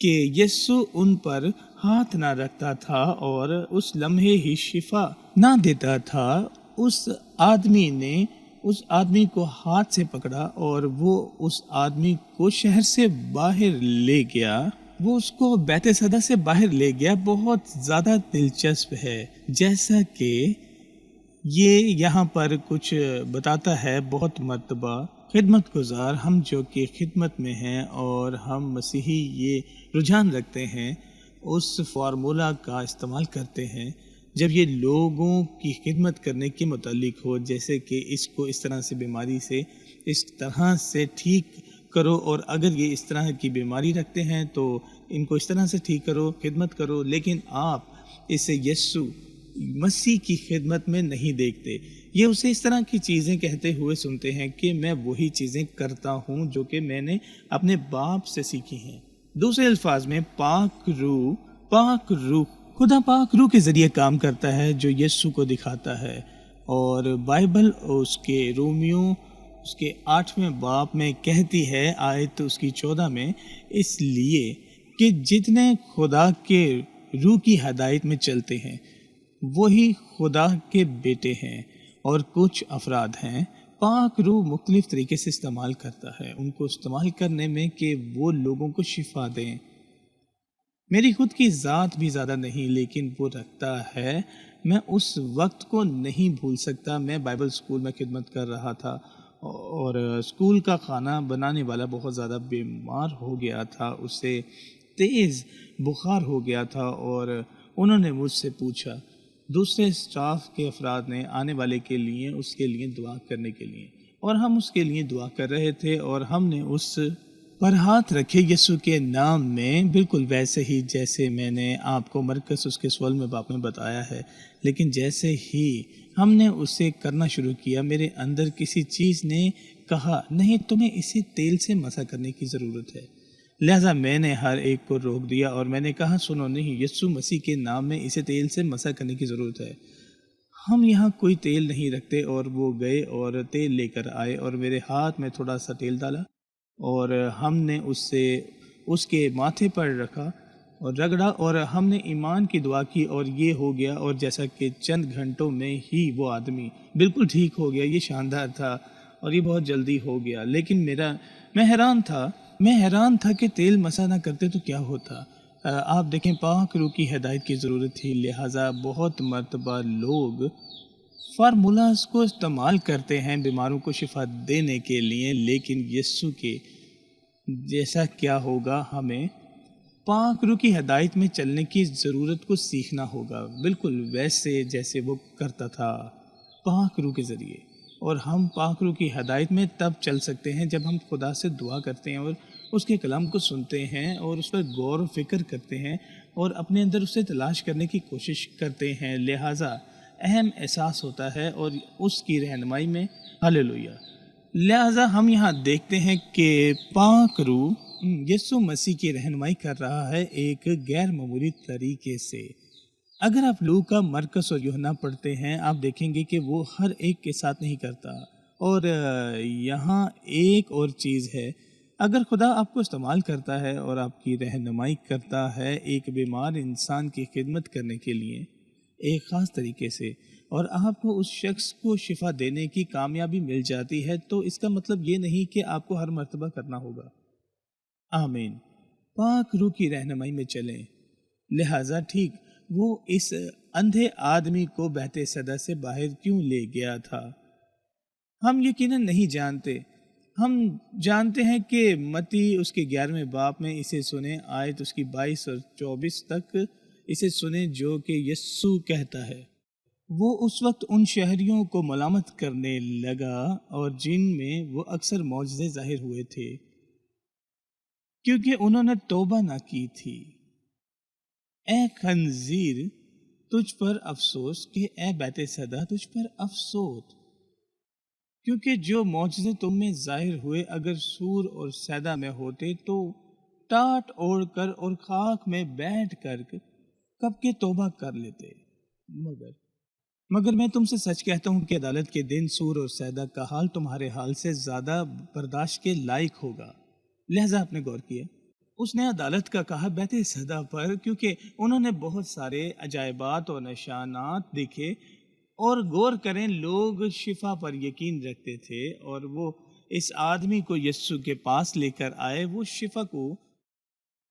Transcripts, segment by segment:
کہ یسوع ان پر ہاتھ نہ رکھتا تھا اور اس لمحے ہی شفا نہ دیتا تھا، اس آدمی کو ہاتھ سے پکڑا اور وہ اس آدمی کو شہر سے باہر لے گیا، وہ اس کو بیت صدا سے باہر لے گیا۔ بہت زیادہ دلچسپ ہے، جیسا کہ یہ یہاں پر کچھ بتاتا ہے۔ بہت مرتبہ خدمت گزار ہم جو کہ خدمت میں ہیں اور ہم مسیحی یہ رجحان رکھتے ہیں، اس فارمولا کا استعمال کرتے ہیں جب یہ لوگوں کی خدمت کرنے کے متعلق ہو، جیسے کہ اس کو اس طرح سے بیماری سے اس طرح سے ٹھیک کرو، اور اگر یہ اس طرح کی بیماری رکھتے ہیں تو ان کو اس طرح سے ٹھیک کرو، خدمت کرو، لیکن آپ اسے یسوع مسیح کی خدمت میں نہیں دیکھتے۔ یہ اسے اس طرح کی چیزیں کہتے ہوئے سنتے ہیں کہ میں وہی چیزیں کرتا ہوں جو کہ میں نے اپنے باپ سے سیکھی ہیں۔ دوسرے الفاظ میں پاک روح خدا پاک روح کے ذریعے کام کرتا ہے جو یسوع کو دکھاتا ہے، اور بائبل اس کے رومیوں اس کے 8ویں باب میں کہتی ہے، آیت اس کی 14 میں، اس لیے کہ جتنے خدا کے روح کی ہدایت میں چلتے ہیں وہی خدا کے بیٹے ہیں۔ اور کچھ افراد ہیں پاک روح مختلف طریقے سے استعمال کرتا ہے، ان کو استعمال کرنے میں کہ وہ لوگوں کو شفا دیں۔ میری خود کی ذات بھی زیادہ نہیں، لیکن وہ رکھتا ہے۔ میں اس وقت کو نہیں بھول سکتا، میں بائبل اسکول میں خدمت کر رہا تھا اور اسکول کا کھانا بنانے والا بہت زیادہ بیمار ہو گیا تھا، اسے تیز بخار ہو گیا تھا، اور انہوں نے مجھ سے پوچھا، دوسرے اسٹاف کے افراد نے آنے والے کے لیے اس کے لیے دعا کرنے کے لیے، اور ہم اس کے لیے دعا کر رہے تھے، اور ہم نے اس پر ہاتھ رکھے یسوع کے نام میں، بالکل ویسے ہی جیسے میں نے آپ کو مرکز اس کے 16ویں باب میں بتایا ہے۔ لیکن جیسے ہی ہم نے اسے کرنا شروع کیا، میرے اندر کسی چیز نے کہا، نہیں، تمہیں اسے تیل سے مسح کرنے کی ضرورت ہے۔ لہٰذا میں نے ہر ایک کو روک دیا اور میں نے کہا، سنو، نہیں، یسوع مسیح کے نام میں اسے تیل سے مسح کرنے کی ضرورت ہے۔ ہم یہاں کوئی تیل نہیں رکھتے۔ اور وہ گئے اور تیل لے کر آئے اور میرے ہاتھ میں تھوڑا سا تیل ڈالا، اور ہم نے اس کے ماتھے پر رکھا اور رگڑا، اور ہم نے ایمان کی دعا کی، اور یہ ہو گیا۔ اور جیسا کہ چند گھنٹوں میں ہی وہ آدمی بالکل ٹھیک ہو گیا۔ یہ شاندار تھا اور یہ بہت جلدی ہو گیا۔ لیکن میں حیران تھا کہ تیل مسح نہ کرتے تو کیا ہوتا۔ آپ دیکھیں، پاک روح کی ہدایت کی ضرورت تھی، لہٰذا بہت مرتبہ لوگ فارمولاز کو استعمال کرتے ہیں بیماروں کو شفا دینے کے لیے، لیکن یسوع کے جیسا کیا ہوگا، ہمیں پاک روح کی ہدایت میں چلنے کی ضرورت کو سیکھنا ہوگا، بالکل ویسے جیسے وہ کرتا تھا پاک روح کے ذریعے۔ اور ہم پاک روح کی ہدایت میں تب چل سکتے ہیں جب ہم خدا سے دعا کرتے ہیں اور اس کے کلام کو سنتے ہیں اور اس پر غور و فکر کرتے ہیں اور اپنے اندر اسے تلاش کرنے کی کوشش کرتے ہیں۔ لہٰذا اہم احساس ہوتا ہے اور اس کی رہنمائی میں ہاللویا۔ لہٰذا ہم یہاں دیکھتے ہیں کہ پاک روح یسوع مسیح کی رہنمائی کر رہا ہے ایک غیر معمولی طریقے سے۔ اگر آپ لوکا، مرکز اور یوحنا پڑھتے ہیں، آپ دیکھیں گے کہ وہ ہر ایک کے ساتھ نہیں کرتا۔ اور یہاں ایک اور چیز ہے، اگر خدا آپ کو استعمال کرتا ہے اور آپ کی رہنمائی کرتا ہے ایک بیمار انسان کی خدمت کرنے کے لیے ایک خاص طریقے سے، اور آپ کو اس شخص کو شفا دینے کی کامیابی مل جاتی ہے، تو اس کا مطلب یہ نہیں کہ آپ کو ہر مرتبہ کرنا ہوگا۔ آمین۔ پاک روح کی رہنمائی میں چلیں۔ لہٰذا ٹھیک وہ اس اندھے آدمی کو بیت صدا سے باہر کیوں لے گیا تھا، ہم یقیناً نہیں جانتے۔ ہم جانتے ہیں کہ متی اس کے 11ویں باب میں اسے سنیں، آیت اس کی 22 اور 24 تک اسے سنیں، جو کہ یسوع کہتا ہے۔ وہ اس وقت ان شہریوں کو ملامت کرنے لگا اور جن میں وہ اکثر معجزے ظاہر ہوئے تھے، کیونکہ انہوں نے توبہ نہ کی تھی۔ اے خنزیر، تجھ پر افسوس، کہ اے بیت صدا، تجھ پر افسوس، کیونکہ جو معجزے تم میں ظاہر ہوئے اگر سور اور سیدا میں ہوتے تو ٹاٹ اوڑھ کر اور خاک میں بیٹھ کر کب کے توبہ کر لیتے۔ مگر میں تم سے سچ کہتا ہوں کہ عدالت کے دن سور اور سیدا کا حال تمہارے حال سے زیادہ برداشت کے لائق ہوگا۔ لہذا آپ نے غور کیا اس نے عدالت کا کہا بیت صدا پر، کیونکہ انہوں نے بہت سارے عجائبات اور نشانات دیکھے۔ اور غور کریں، لوگ شفا پر یقین رکھتے تھے اور وہ اس آدمی کو یسوع کے پاس لے کر آئے۔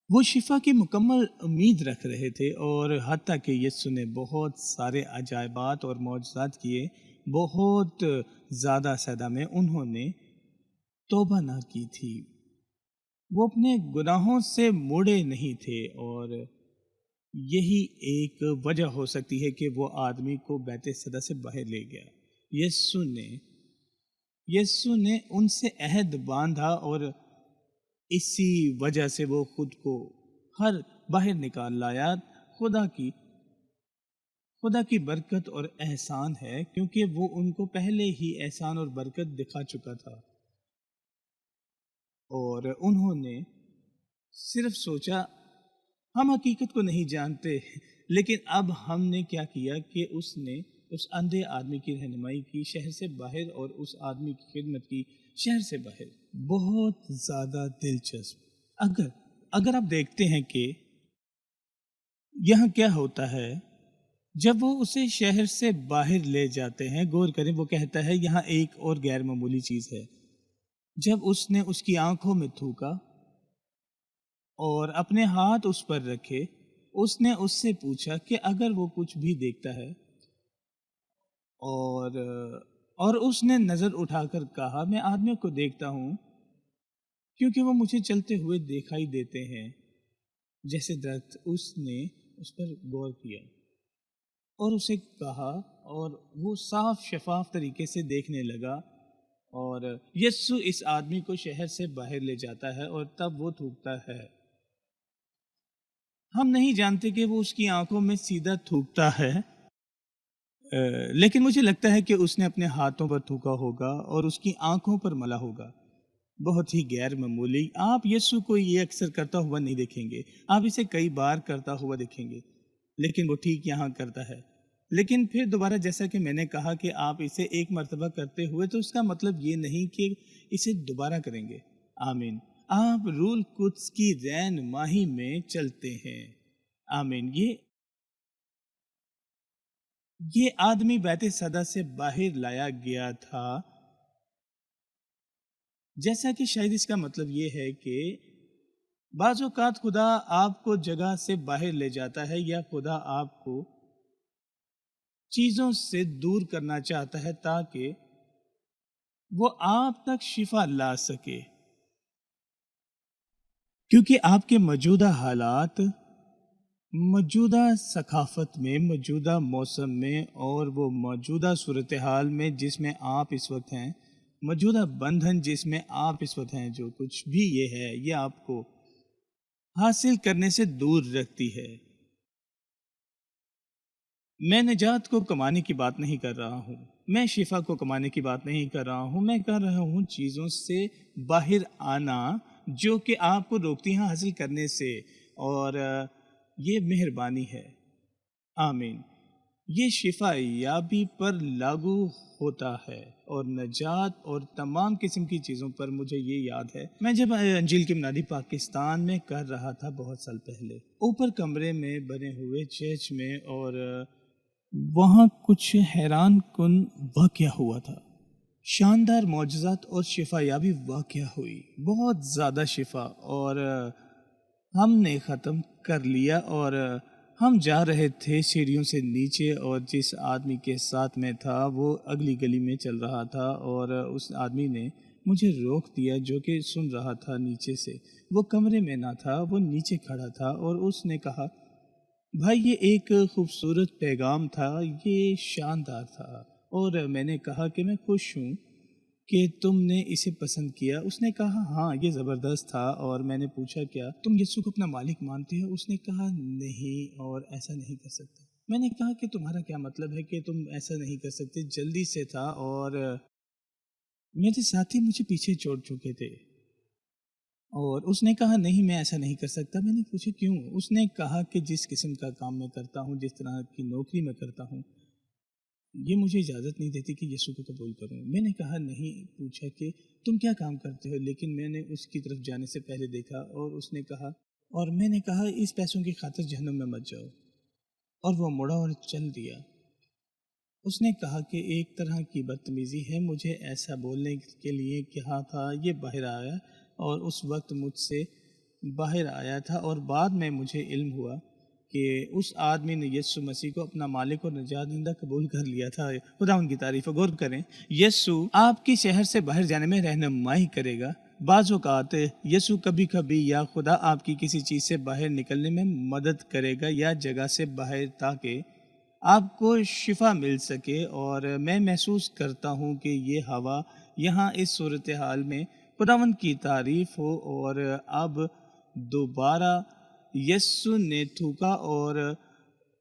وہ شفا کی مکمل امید رکھ رہے تھے، اور حتیٰ کہ یسوع نے بہت سارے عجائبات اور معجزات کیے، بہت زیادہ سدا میں انہوں نے توبہ نہ کی تھی، وہ اپنے گناہوں سے مڑے نہیں تھے، اور یہی ایک وجہ ہو سکتی ہے کہ وہ آدمی کو بیت صدا سے باہر لے گیا۔ یسوع نے ان سے عہد باندھا، اور اسی وجہ سے وہ خود کو باہر نکال لایا۔ خدا کی برکت اور احسان ہے، کیونکہ وہ ان کو پہلے ہی احسان اور برکت دکھا چکا تھا، اور انہوں نے صرف سوچا ہم حقیقت کو نہیں جانتے، لیکن اب ہم نے کیا کیا کہ اس نے اس اندھے آدمی کی رہنمائی کی شہر سے باہر، اور اس آدمی کی خدمت کی شہر سے باہر۔ بہت زیادہ دلچسپ۔ اگر آپ دیکھتے ہیں کہ یہاں کیا ہوتا ہے جب وہ اسے شہر سے باہر لے جاتے ہیں، غور کریں، وہ کہتا ہے یہاں ایک اور غیر معمولی چیز ہے۔ جب اس نے اس کی آنکھوں میں تھوکا اور اپنے ہاتھ اس پر رکھے، اس نے اس سے پوچھا کہ اگر وہ کچھ بھی دیکھتا ہے، اور اس نے نظر اٹھا کر کہا میں آدمیوں کو دیکھتا ہوں، کیونکہ وہ مجھے چلتے ہوئے دکھائی دیتے ہیں جیسے درخت۔ اس نے اس پر غور کیا اور اسے کہا، اور وہ صاف شفاف طریقے سے دیکھنے لگا، اور یسوع اس آدمی کو شہر سے باہر لے جاتا ہے، اور تب وہ تھوکتا ہے۔ ہم نہیں جانتے کہ وہ اس کی آنکھوں میں سیدھا تھوکتا ہے، لیکن مجھے لگتا ہے کہ اس نے اپنے ہاتھوں پر تھوکا ہوگا اور اس کی آنکھوں پر ملا ہوگا۔ بہت ہی غیر معمولی۔ آپ یسوع کو یہ اکثر کرتا ہوا نہیں دیکھیں گے، آپ اسے کئی بار کرتا ہوا دیکھیں گے، لیکن وہ ٹھیک یہاں کرتا ہے۔ لیکن پھر دوبارہ جیسا کہ میں نے کہا کہ آپ اسے ایک مرتبہ کرتے ہوئے تو اس کا مطلب یہ نہیں کہ اسے دوبارہ کریں گے۔ آمین۔ آپ روح القدس کی رہنمائی میں چلتے ہیں۔ آمین۔ یہ آدمی بیت صدا سے باہر لایا گیا تھا، جیسا کہ شاید اس کا مطلب یہ ہے کہ بعض اوقات خدا آپ کو جگہ سے باہر لے جاتا ہے، یا خدا آپ کو چیزوں سے دور کرنا چاہتا ہے تاکہ وہ آپ تک شفا لا سکے، کیونکہ آپ کے موجودہ حالات، موجودہ ثقافت میں، موجودہ موسم میں، اور وہ موجودہ صورتحال میں جس میں آپ اس وقت ہیں، موجودہ بندھن جس میں آپ اس وقت ہیں، جو کچھ بھی یہ ہے، یہ آپ کو حاصل کرنے سے دور رکھتی ہے۔ میں نجات کو کمانے کی بات نہیں کر رہا ہوں، میں شفا کو کمانے کی بات نہیں کر رہا ہوں، میں کر رہا ہوں چیزوں سے باہر آنا جو کہ آپ کو روکتی ہیں حاصل کرنے سے، اور یہ مہربانی ہے۔ آمین۔ یہ شفا یابی پر لاگو ہوتا ہے، اور نجات اور تمام قسم کی چیزوں پر۔ مجھے یہ یاد ہے میں جب انجیل کی منادی پاکستان میں کر رہا تھا بہت سال پہلے، اوپر کمرے میں بنے ہوئے چرچ میں، اور وہاں کچھ حیران کن واقعہ ہوا تھا۔ شاندار معجزات اور شفا یابی واقعہ ہوئی، بہت زیادہ شفا، اور ہم نے ختم کر لیا، اور ہم جا رہے تھے سیڑھیوں سے نیچے، اور جس آدمی کے ساتھ میں تھا وہ اگلی گلی میں چل رہا تھا، اور اس آدمی نے مجھے روک دیا جو کہ سن رہا تھا نیچے سے۔ وہ کمرے میں نہ تھا، وہ نیچے کھڑا تھا، اور اس نے کہا بھائی یہ ایک خوبصورت پیغام تھا، یہ شاندار تھا، اور میں نے کہا کہ میں خوش ہوں کہ تم نے اسے پسند کیا۔ اس نے کہا ہاں یہ زبردست تھا، اور میں نے پوچھا کیا تم یسوع کو اپنا مالک مانتے ہو؟ اس نے کہا نہیں، اور ایسا نہیں کر سکتا۔ میں نے کہا کہ تمہارا کیا مطلب ہے کہ تم ایسا نہیں کر سکتے؟ جلدی سے تھا، اور میرے ساتھی مجھے پیچھے چھوڑ چکے تھے، اور اس نے کہا نہیں میں ایسا نہیں کر سکتا۔ میں نے پوچھا کیوں؟ اس نے کہا کہ جس قسم کا کام میں کرتا ہوں، جس طرح کی نوکری میں کرتا ہوں، یہ مجھے اجازت نہیں دیتی کہ یسوع کو قبول کروں۔ میں نے کہا نہیں، پوچھا کہ تم کیا کام کرتے ہو، لیکن میں نے اس کی طرف جانے سے پہلے دیکھا اور اس نے کہا، اور میں نے کہا اس پیسوں کی خاطر جہنم میں مت جاؤ، اور وہ مڑا اور چل دیا۔ اس نے کہا کہ ایک طرح کی بدتمیزی ہے، مجھے ایسا بولنے کے لیے کہا تھا۔ یہ باہر آیا اور اس وقت مجھ سے باہر آیا تھا، اور بعد میں مجھے علم ہوا کہ اس آدمی نے یسوع مسیح کو اپنا مالک اور نجات دہندہ قبول کر لیا تھا۔ خدا ان کی تعریف غور کریں۔ یسوع آپ کی شہر سے باہر جانے میں رہنمائی کرے گا۔ بعض اوقات یسوع کبھی کبھی یا خدا آپ کی کسی چیز سے باہر نکلنے میں مدد کرے گا یا جگہ سے باہر، تاکہ آپ کو شفا مل سکے۔ اور میں محسوس کرتا ہوں کہ یہ ہوا یہاں اس صورتحال میں خداوند کی تعریف ہو۔ اور اب دوبارہ یسوع نے تھوکا اور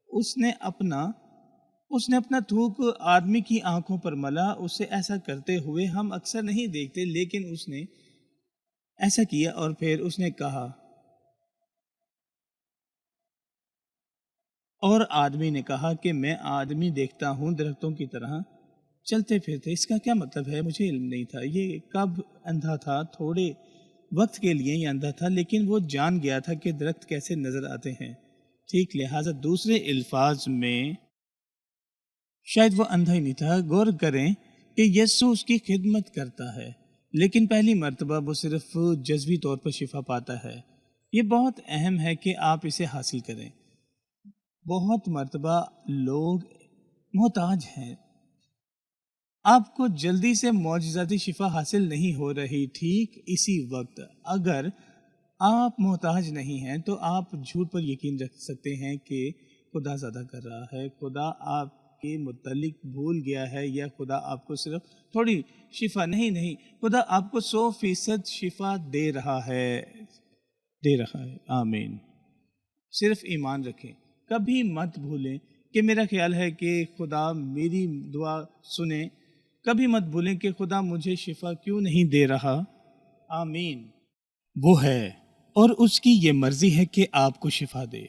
اس نے اپنا تھوک آدمی کی آنکھوں پر ملا۔ اسے ایسا کرتے ہوئے ہم اکثر نہیں دیکھتے، لیکن اس نے ایسا کیا، اور پھر اس نے کہا، اور آدمی نے کہا کہ میں آدمی دیکھتا ہوں درختوں کی طرح چلتے پھرتے۔ اس کا کیا مطلب ہے؟ مجھے علم نہیں تھا۔ یہ کب اندھا تھا؟ تھوڑے وقت کے لیے یہ اندھا تھا، لیکن وہ جان گیا تھا کہ درخت کیسے نظر آتے ہیں۔ ٹھیک، لہٰذا دوسرے الفاظ میں شاید وہ اندھا ہی نہیں تھا۔ غور کریں کہ یسوع اس کی خدمت کرتا ہے، لیکن پہلی مرتبہ وہ صرف جزوی طور پر شفا پاتا ہے۔ یہ بہت اہم ہے کہ آپ اسے حاصل کریں۔ بہت مرتبہ لوگ محتاج ہیں، آپ کو جلدی سے معجزاتی شفا حاصل نہیں ہو رہی۔ ٹھیک اسی وقت اگر آپ محتاج نہیں ہیں تو آپ جھوٹ پر یقین رکھ سکتے ہیں کہ خدا زیادہ کر رہا ہے، خدا آپ کے متعلق بھول گیا ہے، یا خدا آپ کو صرف تھوڑی شفا نہیں، خدا آپ کو 100% شفا دے رہا ہے۔ آمین۔ صرف ایمان رکھیں، کبھی مت بھولیں کہ میرا خیال ہے کہ خدا میری دعا سنے۔ کبھی مت بھولیں کہ خدا مجھے شفا کیوں نہیں دے رہا۔ آمین۔ وہ ہے اور اس کی یہ مرضی ہے کہ آپ کو شفا دے۔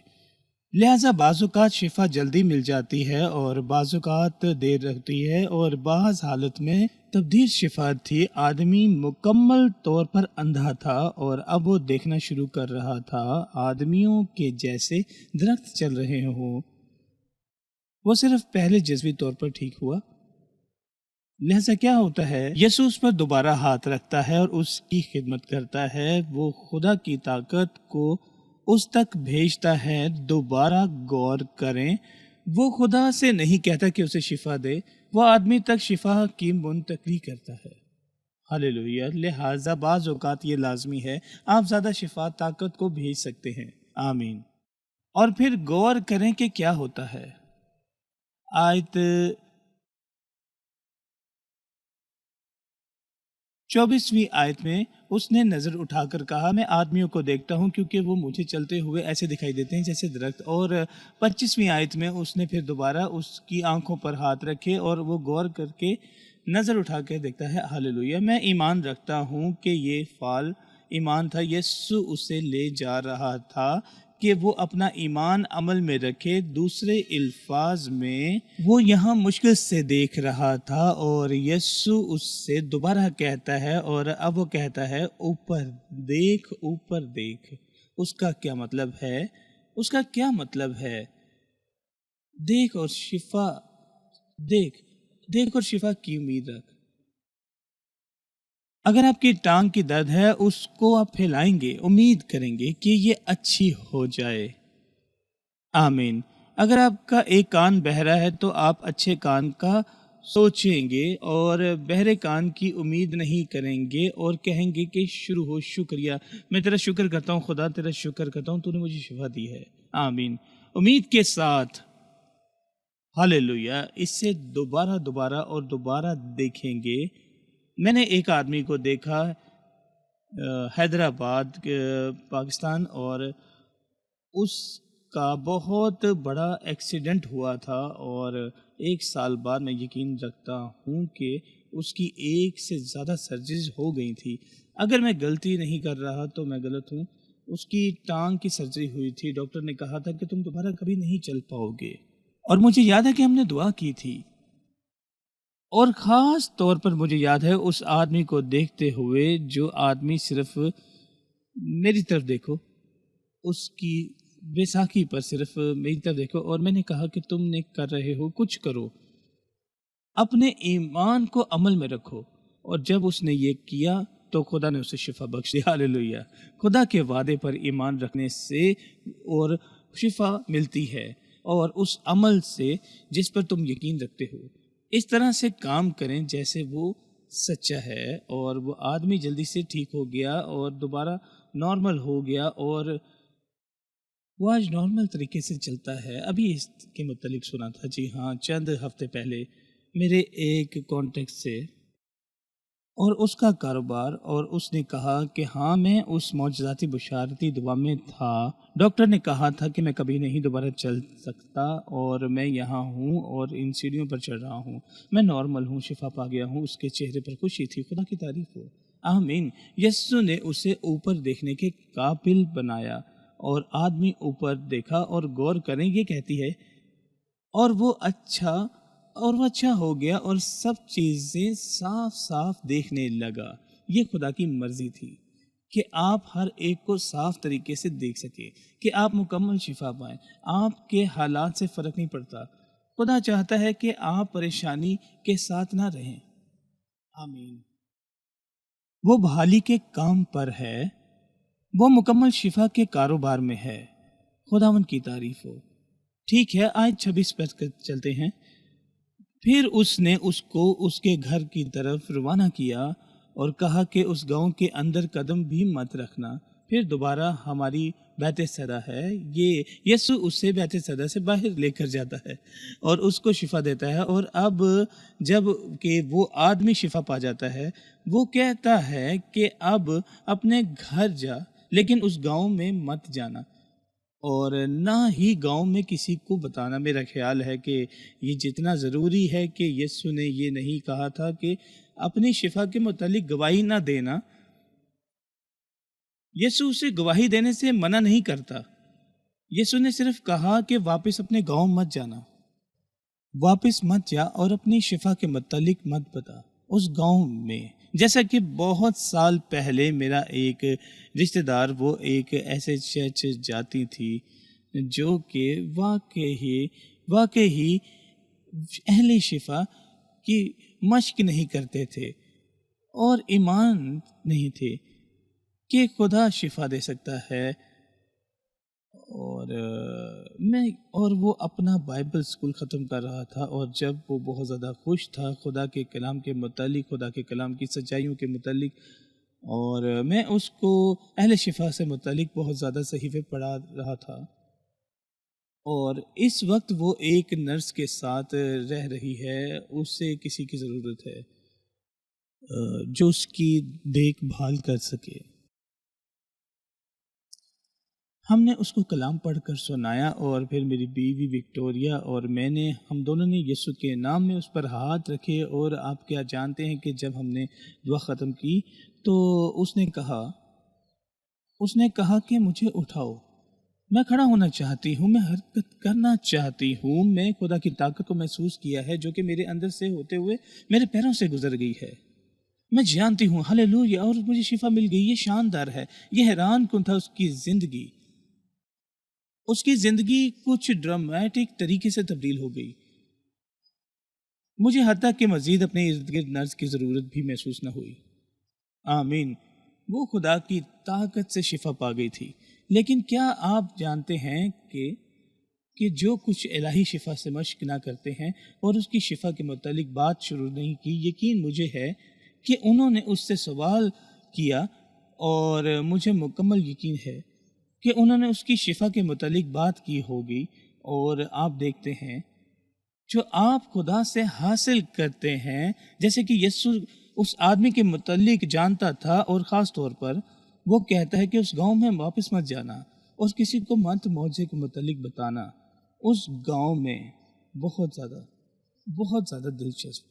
لہٰذا بعض اوقات شفا جلدی مل جاتی ہے اور بعض اوقات دیر رہتی ہے، اور بعض حالت میں تبدیل شفا تھی۔ آدمی مکمل طور پر اندھا تھا اور اب وہ دیکھنا شروع کر رہا تھا، آدمیوں کے جیسے درخت چل رہے ہوں۔ وہ صرف پہلے جزوی طور پر ٹھیک ہوا۔ لہذا کیا ہوتا ہے؟ یسوع اس پر دوبارہ ہاتھ رکھتا ہے اور اس کی خدمت کرتا ہے۔ وہ خدا کی طاقت کو اس تک بھیجتا ہے۔ دوبارہ غور کریں، وہ خدا سے نہیں کہتا کہ اسے شفا دے، وہ آدمی تک شفا کی منتقلی کرتا ہے۔ ہاللویہ۔ لہٰذا بعض اوقات یہ لازمی ہے، آپ زیادہ شفا طاقت کو بھیج سکتے ہیں۔ آمین۔ اور پھر غور کریں کہ کیا ہوتا ہے۔ آیت 24ویں آیت میں اس نے نظر اٹھا کر کہا، میں آدمیوں کو دیکھتا ہوں کیونکہ وہ مجھے چلتے ہوئے ایسے دکھائی دیتے ہیں جیسے درخت۔ اور 25ویں آیت میں اس نے پھر دوبارہ اس کی آنکھوں پر ہاتھ رکھے اور وہ غور کر کے نظر اٹھا کے دیکھتا ہے۔ ہاللویہ۔ میں ایمان رکھتا ہوں کہ یہ فعال ایمان تھا۔ یسوع اسے لے جا رہا تھا کہ وہ اپنا ایمان عمل میں رکھے۔ دوسرے الفاظ میں وہ یہاں مشکل سے دیکھ رہا تھا، اور یسوع اس سے دوبارہ کہتا ہے، اور اب وہ کہتا ہے اوپر دیکھ، اوپر دیکھ۔ اس کا کیا مطلب ہے؟ اس کا کیا مطلب ہے؟ دیکھ اور شفا، دیکھ اور شفا کی امید رکھ۔ اگر آپ کی ٹانگ کی درد ہے، اس کو آپ پھیلائیں گے، امید کریں گے کہ یہ اچھی ہو جائے۔ آمین۔ اگر آپ کا ایک کان بہرا ہے تو آپ اچھے کان کا سوچیں گے اور بہرے کان کی امید نہیں کریں گے، اور کہیں گے کہ شروع ہو، شکریہ، میں تیرا شکر کرتا ہوں خدا، تیرا شکر کرتا ہوں تو نے مجھے شفا دی ہے۔ آمین۔ امید کے ساتھ، ہاللویہ، اس سے دوبارہ دیکھیں گے۔ میں نے ایک آدمی کو دیکھا حیدرآباد پاکستان، اور اس کا بہت بڑا ایکسیڈنٹ ہوا تھا، اور 1 سال بعد میں یقین رکھتا ہوں کہ اس کی 1 سے زیادہ سرجریز ہو گئی تھی۔ اگر میں غلطی نہیں کر رہا تو میں غلط ہوں۔ اس کی ٹانگ کی سرجری ہوئی تھی، ڈاکٹر نے کہا تھا کہ تم دوبارہ کبھی نہیں چل پاؤ گے، اور مجھے یاد ہے کہ ہم نے دعا کی تھی اور خاص طور پر مجھے یاد ہے اس آدمی کو دیکھتے ہوئے، جو آدمی صرف میری طرف دیکھو، اس کی بیساکھی پر صرف میری طرف دیکھو، اور میں نے کہا کہ تم نے کر رہے ہو کچھ کرو، اپنے ایمان کو عمل میں رکھو۔ اور جب اس نے یہ کیا تو خدا نے اسے شفا بخش دی۔ ہاللیلویہ! خدا کے وعدے پر ایمان رکھنے سے اور شفا ملتی ہے، اور اس عمل سے جس پر تم یقین رکھتے ہو، اس طرح سے کام کریں جیسے وہ سچا ہے، اور وہ آدمی جلدی سے ٹھیک ہو گیا اور دوبارہ نارمل ہو گیا، اور وہ آج نارمل طریقے سے چلتا ہے۔ ابھی اس کے متعلق سنا تھا، جی ہاں، چند ہفتے پہلے میرے ایک کانٹیکٹ سے، اور اس کا کاروبار، اور اس نے کہا کہ ہاں میں اس معجزاتی بشارتی دعا میں تھا، ڈاکٹر نے کہا تھا کہ میں کبھی نہیں دوبارہ چل سکتا، اور میں یہاں ہوں اور ان سیڑھیوں پر چڑھ رہا ہوں، میں نارمل ہوں، شفا پا گیا ہوں۔ اس کے چہرے پر خوشی تھی، خدا کی تعریف ہو، آمین۔ یسوع نے اسے اوپر دیکھنے کے قابل بنایا، اور آدمی اوپر دیکھا، اور غور کریں یہ کہتی ہے، اور وہ اچھا ہو گیا، اور سب چیزیں صاف صاف دیکھنے لگا۔ یہ خدا کی مرضی تھی کہ آپ ہر ایک کو صاف طریقے سے دیکھ سکے، کہ آپ مکمل شفا پائیں۔ آپ کے حالات سے فرق نہیں پڑتا، خدا چاہتا ہے کہ آپ پریشانی کے ساتھ نہ رہیں۔ آمین۔ وہ بحالی کے کام پر ہے، وہ مکمل شفا کے کاروبار میں ہے۔ خداوند کی تعریف ہو۔ ٹھیک ہے، آیت 26 پر چلتے ہیں۔ پھر اس نے اس کو اس کے گھر کی طرف روانہ کیا اور کہا کہ اس گاؤں کے اندر قدم بھی مت رکھنا۔ پھر دوبارہ ہماری بیت سیدا ہے، یہ یسوع اسے بیت سیدا سے باہر لے کر جاتا ہے اور اس کو شفا دیتا ہے، اور اب جب کہ وہ آدمی شفا پا جاتا ہے، وہ کہتا ہے کہ اب اپنے گھر جا، لیکن اس گاؤں میں مت جانا، اور نہ ہی گاؤں میں کسی کو بتانا۔ میرا خیال ہے کہ یہ جتنا ضروری ہے کہ یسوع نے یہ نہیں کہا تھا کہ اپنی شفا کے متعلق گواہی نہ دینا۔ یسوع اسے گواہی دینے سے منع نہیں کرتا، یسوع نے صرف کہا کہ واپس اپنے گاؤں مت جانا، واپس مت جا اور اپنی شفا کے متعلق مت بتا اس گاؤں میں۔ جیسا کہ بہت سال پہلے میرا ایک رشتہ دار، وہ ایک ایسے چرچ جاتی تھی جو کہ واقعی اہل شفا کی مشق نہیں کرتے تھے اور ایمان نہیں تھے کہ خدا شفا دے سکتا ہے، اور وہ اپنا بائبل اسکول ختم کر رہا تھا، اور جب وہ بہت زیادہ خوش تھا خدا کے کلام کے متعلق، خدا کے کلام کی سچائیوں کے متعلق، اور میں اس کو اہل شفا سے متعلق بہت زیادہ صحیفے پڑھا رہا تھا، اور اس وقت وہ ایک نرس کے ساتھ رہ رہی ہے، اس سے کسی کی ضرورت ہے جو اس کی دیکھ بھال کر سکے۔ ہم نے اس کو کلام پڑھ کر سنایا، اور پھر میری بیوی وکٹوریا اور میں نے، ہم دونوں نے یسوع کے نام میں اس پر ہاتھ رکھے، اور آپ کیا جانتے ہیں کہ جب ہم نے دعا ختم کی تو اس نے کہا کہ مجھے اٹھاؤ، میں کھڑا ہونا چاہتی ہوں، میں حرکت کرنا چاہتی ہوں۔ میں خدا کی طاقت کو محسوس کیا ہے جو کہ میرے اندر سے ہوتے ہوئے میرے پیروں سے گزر گئی ہے، میں جانتی ہوں، ہاللیلویہ، اور مجھے شفا مل گئی۔ یہ شاندار ہے، یہ حیران کن تھا۔ اس کی زندگی کچھ ڈرامیٹک طریقے سے تبدیل ہو گئی، مجھے حتیٰ کہ مزید اپنے ارد گرد نرس کی ضرورت بھی محسوس نہ ہوئی۔ آمین۔ وہ خدا کی طاقت سے شفا پا گئی تھی۔ لیکن کیا آپ جانتے ہیں کہ جو کچھ الہی شفا سے مشق نہ کرتے ہیں اور اس کی شفا کے متعلق بات شروع نہیں کی، یقین مجھے ہے کہ انہوں نے اس سے سوال کیا، اور مجھے مکمل یقین ہے کہ انہوں نے اس کی شفا کے متعلق بات کی ہوگی، اور آپ دیکھتے ہیں جو آپ خدا سے حاصل کرتے ہیں، جیسے کہ یسوع اس آدمی کے متعلق جانتا تھا، اور خاص طور پر وہ کہتا ہے کہ اس گاؤں میں واپس مت جانا اور کسی کو مت معجزے کے متعلق بتانا۔ اس گاؤں میں بہت زیادہ دلچسپ،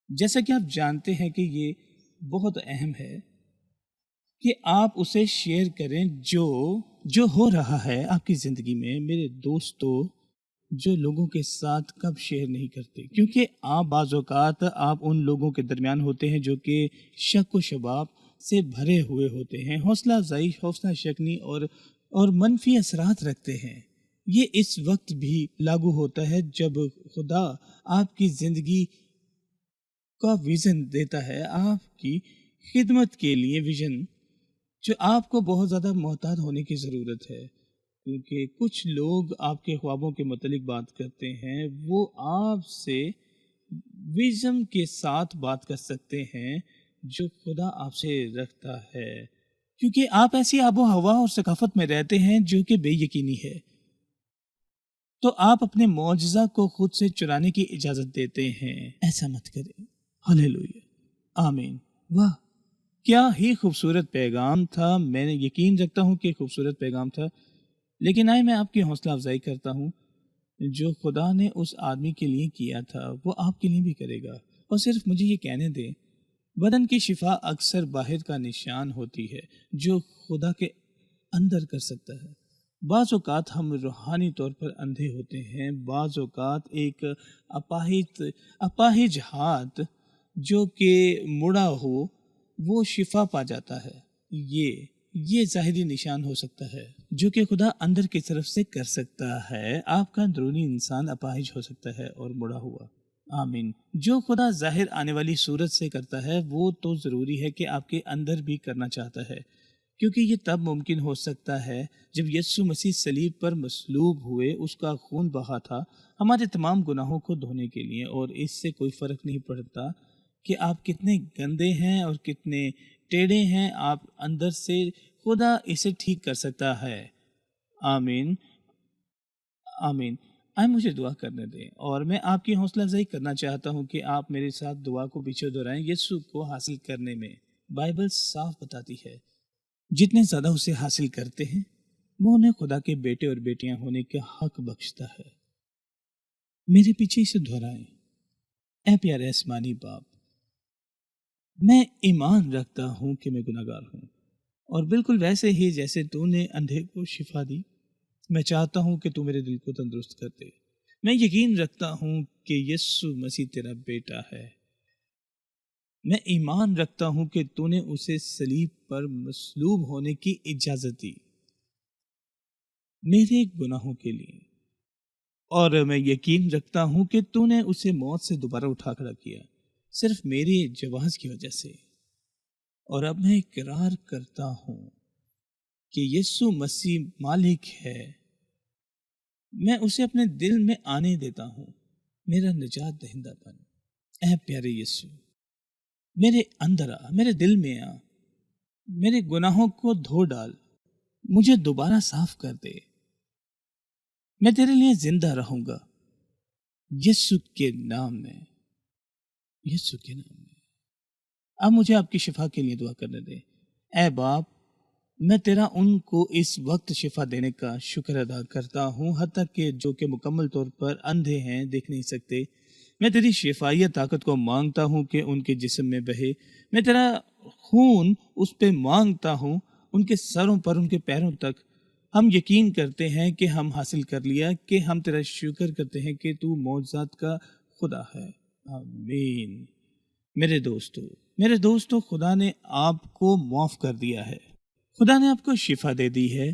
جیسا کہ آپ جانتے ہیں کہ یہ بہت اہم ہے کہ آپ اسے شیئر کریں جو ہو رہا ہے آپ کی زندگی میں۔ میرے دوستو، جو لوگوں کے ساتھ کب شیئر نہیں کرتے، کیونکہ آپ بعض اوقات آپ ان لوگوں کے درمیان ہوتے ہیں جو کہ شک و شباب سے بھرے ہوئے ہوتے ہیں، حوصلہ افزائی، حوصلہ شکنی اور منفی اثرات رکھتے ہیں۔ یہ اس وقت بھی لاگو ہوتا ہے جب خدا آپ کی زندگی کا ویژن دیتا ہے، آپ کی خدمت کے لیے ویژن، جو آپ کو بہت زیادہ محتاط ہونے کی ضرورت ہے، کیونکہ کچھ لوگ آپ کے خوابوں کے متعلق بات کرتے ہیں، وہ آپ سے ویژن کے ساتھ بات کر سکتے ہیں جو خدا آپ سے رکھتا ہے، کیونکہ آپ ایسی آب و ہوا اور ثقافت میں رہتے ہیں جو کہ بے یقینی ہے، تو آپ اپنے معجزہ کو خود سے چرانے کی اجازت دیتے ہیں۔ ایسا مت کریں۔ ہلیلویا، آمین۔ واہ، کیا ہی خوبصورت پیغام تھا۔ میں یقین رکھتا ہوں کہ خوبصورت پیغام تھا، لیکن آئے میں آپ کی حوصلہ افزائی کرتا ہوں، جو خدا نے اس آدمی کے لیے کیا تھا وہ آپ کے لیے بھی کرے گا۔ اور صرف مجھے یہ کہنے دیں، بدن کی شفا اکثر باہر کا نشان ہوتی ہے جو خدا کے اندر کر سکتا ہے۔ بعض اوقات ہم روحانی طور پر اندھے ہوتے ہیں، بعض اوقات ایک اپاہج ہاتھ جو کہ مڑا ہو وہ شفا پا جاتا ہے۔ یہ ظاہری نشان ہو سکتا ہے جو کہ خدا اندر کی طرف سے کر سکتا ہے۔ آپ کا اندرونی انسان اپاہج ہو سکتا ہے اور مڑا ہوا۔ آمین۔ جو خدا ظاہر آنے والی صورت سے کرتا ہے وہ تو ضروری ہے کہ آپ کے اندر بھی کرنا چاہتا ہے، کیونکہ یہ تب ممکن ہو سکتا ہے جب یسوع مسیح صلیب پر مصلوب ہوئے، اس کا خون بہا تھا ہمارے تمام گناہوں کو دھونے کے لیے، اور اس سے کوئی فرق نہیں پڑتا کہ آپ کتنے گندے ہیں اور کتنے ٹیڑھے ہیں، آپ اندر سے خدا اسے ٹھیک کر سکتا ہے۔ آمین، آمین۔ آئے مجھے دعا کرنے دیں، اور میں آپ کی حوصلہ افزائی کرنا چاہتا ہوں کہ آپ میرے ساتھ دعا کو پیچھے دہرائیں۔ یسوع کو حاصل کرنے میں بائبل صاف بتاتی ہے جتنے زیادہ اسے حاصل کرتے ہیں وہ انہیں خدا کے بیٹے اور بیٹیاں ہونے کا حق بخشتا ہے۔ میرے پیچھے اسے دہرائیں۔ اے پیارے آسمانی باپ، میں ایمان رکھتا ہوں کہ میں گناہگار ہوں، اور بالکل ویسے ہی جیسے تو نے اندھے کو شفا دی، میں چاہتا ہوں کہ تو میرے دل کو تندرست کر دے۔ میں یقین رکھتا ہوں کہ یسوع مسیح تیرا بیٹا ہے۔ میں ایمان رکھتا ہوں کہ تو نے اسے صلیب پر مصلوب ہونے کی اجازت دی میرے گناہوں کے لیے، اور میں یقین رکھتا ہوں کہ تو نے اسے موت سے دوبارہ اٹھا کھڑا کیا صرف میرے جواز کی وجہ سے۔ اور اب میں اقرار کرتا ہوں کہ یسوع مسیح مالک ہے، میں اسے اپنے دل میں آنے دیتا ہوں، میرا نجات دہندہ بن۔ اے پیارے یسوع، میرے اندر آ، میرے دل میں آ، میرے گناہوں کو دھو ڈال، مجھے دوبارہ صاف کر دے۔ میں تیرے لیے زندہ رہوں گا، یسوع کے نام میں، یسوع کے نام میں۔ اب مجھے آپ کی شفا کے لیے دعا کرنے دے۔ اے باپ، میں تیرا ان کو اس وقت شفا دینے کا شکر ادا کرتا ہوں، حتیٰ کہ جو کہ مکمل طور پر اندھے ہیں، دیکھ نہیں سکتے۔ میں تیری شفائیہ طاقت کو مانگتا ہوں کہ ان کے جسم میں بہے۔ میں تیرا خون اس پہ مانگتا ہوں، ان کے سروں پر، ان کے پیروں تک۔ ہم یقین کرتے ہیں کہ ہم حاصل کر لیا، کہ ہم تیرا شکر کرتے ہیں کہ تو معجزات کا خدا ہے۔ آمین۔ میرے دوستو، خدا نے آپ کو معاف کر دیا ہے، خدا نے آپ کو شفا دے دی ہے،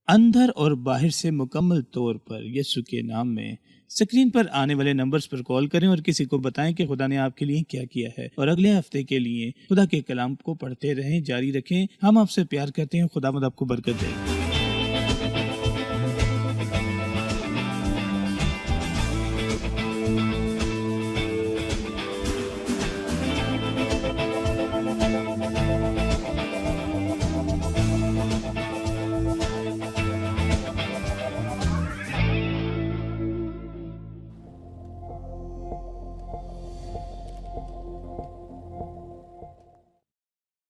اندر اور باہر سے مکمل طور پر، یسوع کے نام میں۔ سکرین پر آنے والے نمبرز پر کال کریں اور کسی کو بتائیں کہ خدا نے آپ کے لیے کیا کیا ہے، اور اگلے ہفتے کے لیے خدا کے کلام کو پڑھتے رہیں، جاری رکھیں۔ ہم آپ سے پیار کرتے ہیں، خدا مد آپ کو برکت دے۔